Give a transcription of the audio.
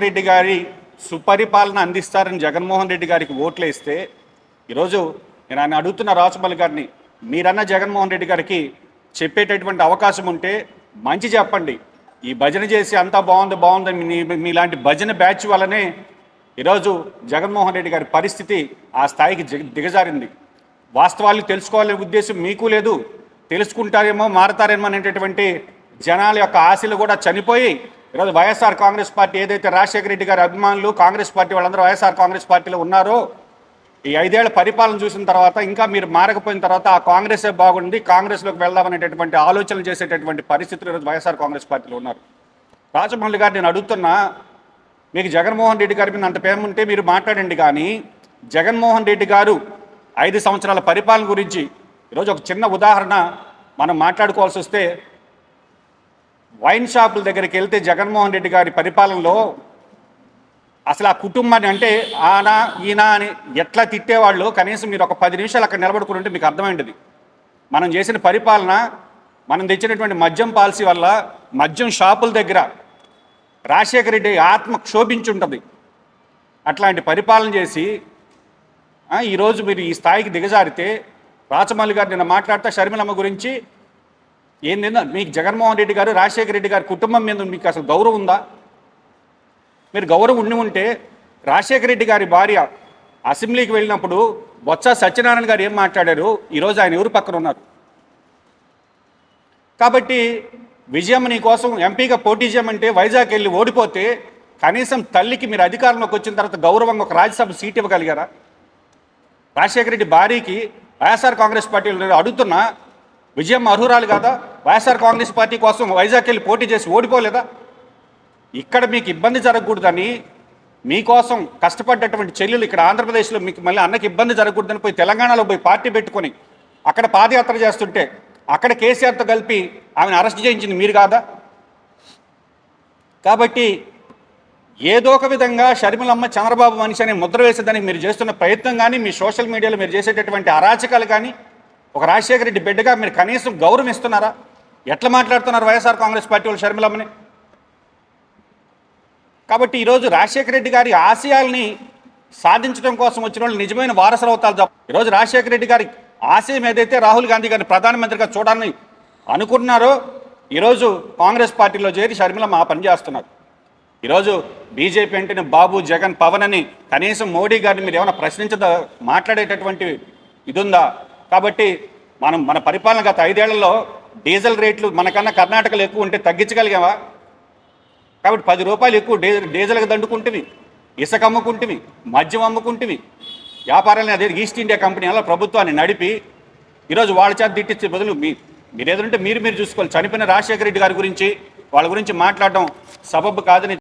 రెడ్డి గారి సుపరిపాలన అందిస్తారని జగన్మోహన్ రెడ్డి గారికి ఓట్లు వేస్తే ఈరోజు నేను ఆయన అడుగుతున్న రాజమౌళి గారిని, మీరన్న జగన్మోహన్ రెడ్డి గారికి చెప్పేటటువంటి అవకాశం ఉంటే మంచి చెప్పండి. ఈ భజన చేసి అంతా బాగుందని మీలాంటి భజన బ్యాచ్ వల్లనే ఈరోజు జగన్మోహన్ రెడ్డి గారి పరిస్థితి ఆ స్థాయికి దిగజారింది. వాస్తవాలు తెలుసుకోవాలనే ఉద్దేశం మీకు లేదు. తెలుసుకుంటారేమో మారతారేమో అనేటటువంటి జనాల యొక్క ఆశలు కూడా చనిపోయి ఈరోజు వైఎస్ఆర్ కాంగ్రెస్ పార్టీ ఏదైతే రాజశేఖర రెడ్డి గారి అభిమానులు కాంగ్రెస్ పార్టీ వాళ్ళందరూ వైఎస్ఆర్ కాంగ్రెస్ పార్టీలో ఉన్నారో, ఈ 5 ఏళ్ల పరిపాలన చూసిన తర్వాత ఇంకా మీరు మారకపోయిన తర్వాత ఆ కాంగ్రెసే బాగుంది, కాంగ్రెస్లోకి వెళ్దామనేటటువంటి ఆలోచనలు చేసేటటువంటి పరిస్థితులు ఈరోజు వైఎస్ఆర్ కాంగ్రెస్ పార్టీలో ఉన్నారు. రాజమౌళి గారు నేను అడుగుతున్నా, మీకు జగన్మోహన్ రెడ్డి గారి మీద అంత ప్రేమ ఉంటే మీరు మాట్లాడండి. కానీ జగన్మోహన్ రెడ్డి గారు 5 సంవత్సరాల పరిపాలన గురించి ఈరోజు ఒక చిన్న ఉదాహరణ మనం మాట్లాడుకోవాల్సి వస్తే, వైన్ షాపుల దగ్గరికి వెళ్తే జగన్మోహన్ రెడ్డి గారి పరిపాలనలో అసలు ఆ కుటుంబాన్ని అంటే ఆనా ఈయన అని ఎట్లా తిట్టేవాళ్ళు, కనీసం మీరు ఒక 10 నిమిషాలు అక్కడ నిలబడుకుని ఉంటే మీకు అర్థమైంది. మనం చేసిన పరిపాలన, మనం తెచ్చినటువంటి మద్యం పాలసీ వల్ల మద్యం షాపుల దగ్గర రాజశేఖర రెడ్డి ఆత్మ క్షోభించుంటుంది. అట్లాంటి పరిపాలన చేసి ఈరోజు మీరు ఈ స్థాయికి దిగజారితే, రాజమౌళి గారు నిన్న మాట్లాడుతూ షర్మిలమ్మ గురించి ఏంటంటే, మీకు జగన్మోహన్ రెడ్డి గారు రాజశేఖర రెడ్డి గారి కుటుంబం మీద మీకు అసలు గౌరవం ఉందా? మీరు గౌరవం ఉంటే రాజశేఖర రెడ్డి గారి భార్య అసెంబ్లీకి వెళ్ళినప్పుడు బొత్స సత్యనారాయణ గారు ఏం మాట్లాడారు, ఈరోజు ఆయన ఎవరు పక్కన ఉన్నారు. కాబట్టి విజయమ్మ కోసం ఎంపీగా పోటీ చేయమంటే వైజాగ్ వెళ్ళి ఓడిపోతే కనీసం తల్లికి మీరు అధికారంలోకి వచ్చిన తర్వాత గౌరవంగా ఒక రాజ్యసభ సీట్ ఇవ్వగలిగారా? రాజశేఖర రెడ్డి భార్యకి వైఎస్ఆర్ కాంగ్రెస్ పార్టీలో అడుగుతున్నా, విజయమ్మ అర్హురాలు కాదా? వైఎస్ఆర్ కాంగ్రెస్ పార్టీ కోసం వైజాగ్ వెళ్ళి పోటీ చేసి ఓడిపోలేదా? ఇక్కడ మీకు ఇబ్బంది జరగకూడదని, మీకోసం కష్టపడ్డటువంటి చెల్లెలు ఇక్కడ ఆంధ్రప్రదేశ్లో మీకు మళ్ళీ అన్నకి ఇబ్బంది జరగకూడదని పోయి తెలంగాణలో పోయి పార్టీ పెట్టుకొని అక్కడ పాదయాత్ర చేస్తుంటే అక్కడ కేసీఆర్తో కలిపి ఆమెను అరెస్ట్ చేయించింది మీరు కాదా? కాబట్టి ఏదో ఒక విధంగా షర్మిలమ్మ చంద్రబాబు మనిషి అనే ముద్ర వేసేదానికి మీరు చేస్తున్న ప్రయత్నం కానీ, మీ సోషల్ మీడియాలో మీరు చేసేటటువంటి అరాచకాలు కానీ, ఒక రాజశేఖర రెడ్డి బిడ్డగా మీరు కనీసం గౌరవం ఇస్తున్నారా? ఎట్లా మాట్లాడుతున్నారు వైఎస్ఆర్ కాంగ్రెస్ పార్టీ వాళ్ళు షర్మిలమ్మని? కాబట్టి ఈరోజు రాజశేఖర రెడ్డి గారి ఆశయాల్ని సాధించడం కోసం వచ్చిన వాళ్ళు నిజమైన వారసులు అవుతారు. ఈరోజు రాజశేఖర రెడ్డి గారి ఆశయం ఏదైతే రాహుల్ గాంధీ గారిని ప్రధానమంత్రిగా చూడాలని అనుకున్నారో, ఈరోజు కాంగ్రెస్ పార్టీలో చేరి షర్మిలమ్మ ఆ పని చేస్తున్నారు. ఈరోజు బీజేపీ అంటేనే బాబు, జగన్, పవన్ అని కనీసం మోడీ గారిని మీరు ఏమైనా మాట్లాడేటటువంటి ఇది ఉందా? కాబట్టి మన పరిపాలన గత 5 ఏళ్లలో డీజిల్ రేట్లు మనకన్నా కర్ణాటకలో ఎక్కువ ఉంటే తగ్గించగలిగామా? కాబట్టి 10 రూపాయలు ఎక్కువ డీజిల్కి దండుకుంటువి, ఇసుక అమ్ముకుంటువి, మద్యం అమ్ముకుంటువి, వ్యాపారాలని అదే ఈస్ట్ ఇండియా కంపెనీ అలా ప్రభుత్వాన్ని నడిపి ఈరోజు వాళ్ళ చేత తిట్టించే బదులు మీరు ఏదంటే మీరు చూసుకోవాలి. చనిపోయిన రాజశేఖర రెడ్డి గారి గురించి వాళ్ళ గురించి మాట్లాడడం సబబు కాదని